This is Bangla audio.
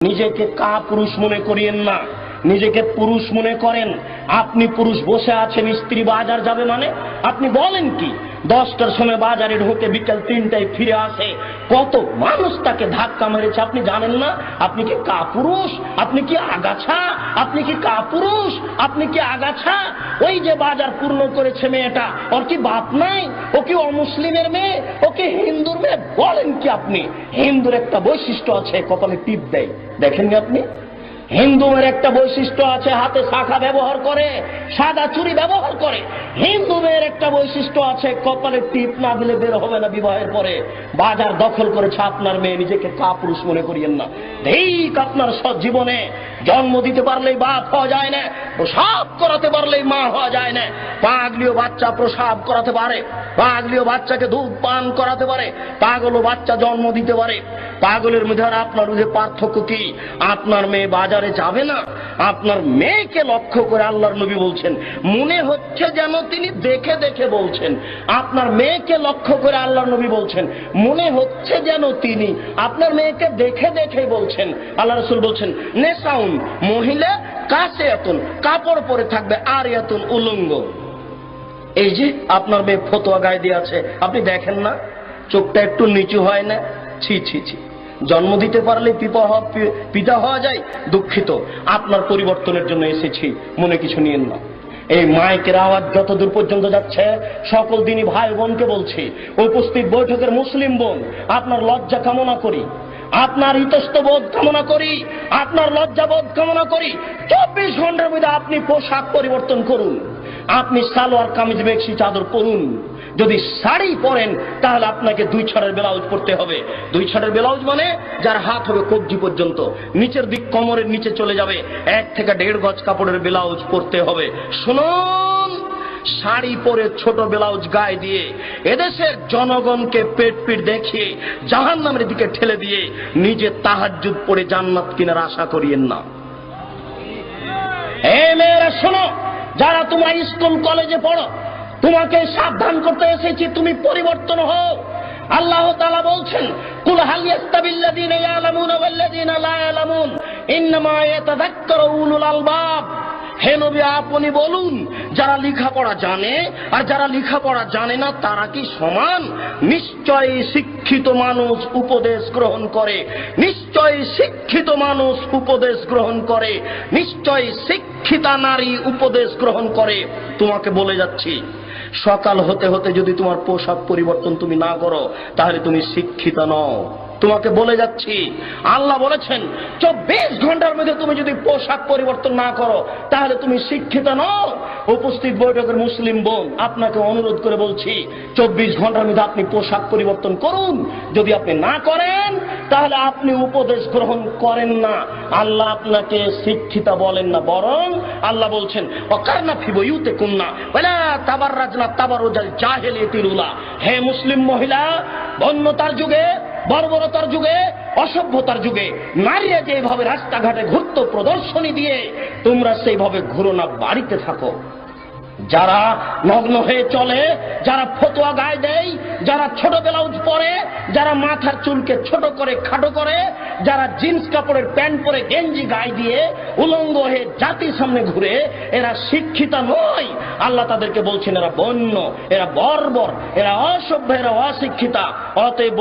নিজেকে কাপুরুষ মনে করিয়েন না, নিজেকে পুরুষ মনে করেন। আপনি পুরুষ, বসে আছেন, স্ত্রী বাজার যাবে মানে আপনি বলেন কি? 10টার সময় বাজারে ঢোকে, বিকেল 3টায় ফিরে আসে, কত মানুষ তাকে ধাক্কা মেরেছে আপনি জানেন না? আপনি কি কাপুরুষ? আপনি কি আগাছা? আপনি কি কাপুরুষ? আপনি কি আগাছা? ওই যে বাজার পূর্ণ করেছে মেয়েটা, ওর কি বাপ নাই? ও কি অমুসলিমের মেয়ে? ও কি হিন্দুর মেয়ে? বলেন কি আপনি? হিন্দুর একটা বৈশিষ্ট্য আছে, কপালে টিপ দেয়, দেখেননি আপনি? হিন্দুদের একটা বৈশিষ্ট্য আছে, হাতে শাখা ব্যবহার করে, সাদা চুড়ি ব্যবহার করে। হিন্দু মেয়ের একটা বৈশিষ্ট্য আছে, কপালে টিপ না দিলে বের হবে না বিবাহের পরে। বাজার দখল করেছে আপনার মেয়ে, নিজেকে কাপুরুষ মনে করিয়েন না। ঠিক আপনার জীবনে জন্ম দিতে পারলেই বাপ হওয়া যায় না, প্রসাব করাতে পারলেই মা হওয়া যায় না। পাগলীয় বাচ্চা প্রসাব করাতে পারে, পাগলীয় বাচ্চাকে দুধ পান করাতে পারে, পাগল বাচ্চা জন্ম দিতে পারে। পাগলের মধ্যে আর আপনার মধ্যে পার্থক্য কি? আপনার মেয়ে বাজারে যাবে না। আপনার মেয়েকে লক্ষ্য করে আল্লাহর নবী বলছেন, মনে হচ্ছে যেন তিনি দেখে দেখে বলছেন। আপনার মেয়েকে লক্ষ্য করে আল্লাহর নবী বলছেন, মনে হচ্ছে যেন তিনি আপনার মেয়েকে দেখে দেখে বলছেন। আল্লাহ রাসূল বলছেন, নেসাউন, মহিলা কাসিয়াতুন, কাপড় পরে থাকবে, আরিয়াতুন, উলঙ্গ। এই যে আপনার মেয়ে ফতোয়া গায়ে দিয়ে আছে, আপনি দেখেন না? চোখটা একটু নিচু হয় না? ছি ছি ছি! জন্ম দিতে পারলে পিতা হওয়া যায়। দুঃখিত, আপনার পরিবর্তনের জন্য এসেছি, মনে কিছু নিয়েন না। এই মাইকের আওয়াজ যতদূর পর্যন্ত যাচ্ছে, সকল দিনই ভাই বোনকে বলছি, উপস্থিত বৈঠকের মুসলিম বোন, আপনার লজ্জা কামনা করি, আপনার ইতস্তবোধ কামনা করি, আপনার লজ্জাবোধ কামনা করি। 24 ঘন্টার মধ্যে আপনি পোশাক পরিবর্তন করুন। আপনি সালোয়ার কামিজ মেক্সি চাদর পরুন। যদি শাড়ি পরেন তাহলে আপনাকে 2 ছড়ের ব্লাউজ পরতে হবে। 2 ছড়ের ব্লাউজ মানে যার হাত হবে কবজি পর্যন্ত, নিচের দিক কোমরের নিচে চলে যাবে, 1 থেকে 1.5 গজ কাপড়ের ব্লাউজ পরতে হবে। শুনুন, শাড়ি পরে ছোট ব্লাউজ গায়ে দিয়ে এদেশের জনগণকে পেট পিট দেখিয়ে জাহান্নামের দিকে ঠেলে দিয়ে নিজে তাহাজ্জুদ পড়ে জান্নাত কেনার আশা করিয়েন না। এই মেয়েরা শোনো, যারা তোমরা স্কুল কলেজে পড়ো, তোমাকে সাবধান করতে এসেছি, তুমি পরিবর্তন হও। আল্লাহ তাআলা বলছেন, কুল হাল ইয়াস্তাবিল্লাযীনা ইয়ালামুনা ওয়াল্লাযীনা লা ইয়ালামুন ইন্নামা ইয়াতাযাক্কারু উলুল আলবাব। হে নবী, আপনি বলুন, যারা লেখাপড়া জানে আর যারা লেখাপড়া জানে না তারা কি সমান? নিশ্চয়ই শিক্ষিত মানুষ উপদেশ গ্রহণ করে, নিশ্চয়ই শিক্ষিত মানুষ উপদেশ গ্রহণ করে, নিশ্চয়ই শিক্ষিতা নারী উপদেশ গ্রহণ করে। তোমাকে বলে যাচ্ছি, সকাল হতে হতে যদি তোমার পোশাক পরিবর্তন তুমি না করো তাহলে তুমি শিক্ষিতা নও। তোমাকে বলে যাচ্ছি, আল্লাহ বলেছেন 24 ঘন্টার মধ্যে তুমি যদি পোশাক পরিবর্তন না করো তাহলে তুমি শিক্ষিত নও। উপস্থিত বৈঠকের মুসলিম বোন, আপনাকে অনুরোধ করে বলছি, 24 ঘন্টার মধ্যে আপনি পোশাক পরিবর্তন করুন। যদি আপনি না করেন তাহলে আপনি উপদেশ গ্রহণ করেন না। আল্লাহ আপনাকে শিক্ষিতা বলেন না, বরং আল্লাহ বলছেন, ওয়াকারনা ফি বুয়ুতিকুন্না ওয়ালা তাবাররাজনা তাবাররুজাল জাহিলিয়াতিল উলা। হে মুসলিম মহিলা, বন্যতার যুগে, বর্বরতার যুগে, অসভ্যতার যুগে নারীরা যেভাবে রাস্তাঘাটে ঘুরত প্রদর্শনী দিয়ে, তোমরা সেইভাবে ঘুরো না, বাড়িতে থাকো। যারা নগ্ন হয়ে চলে, যারা ফতোয়া গায়ে দেয়, যারা ছোট ব্লাউজ পরে, যারা মাথার চুলকে ছোট করে খাটো করে, যারা জিন্স কাপড়ের প্যান্ট পরে গেঞ্জি গায়ে দিয়ে উলঙ্গ হয়ে জাতির সামনে ঘুরে, এরা শিক্ষিতা নয়। আল্লাহ তাদেরকে বলছেন, এরা বন্য, এরা বর্বর, এরা অসভ্য, এরা অশিক্ষিতা। অতএব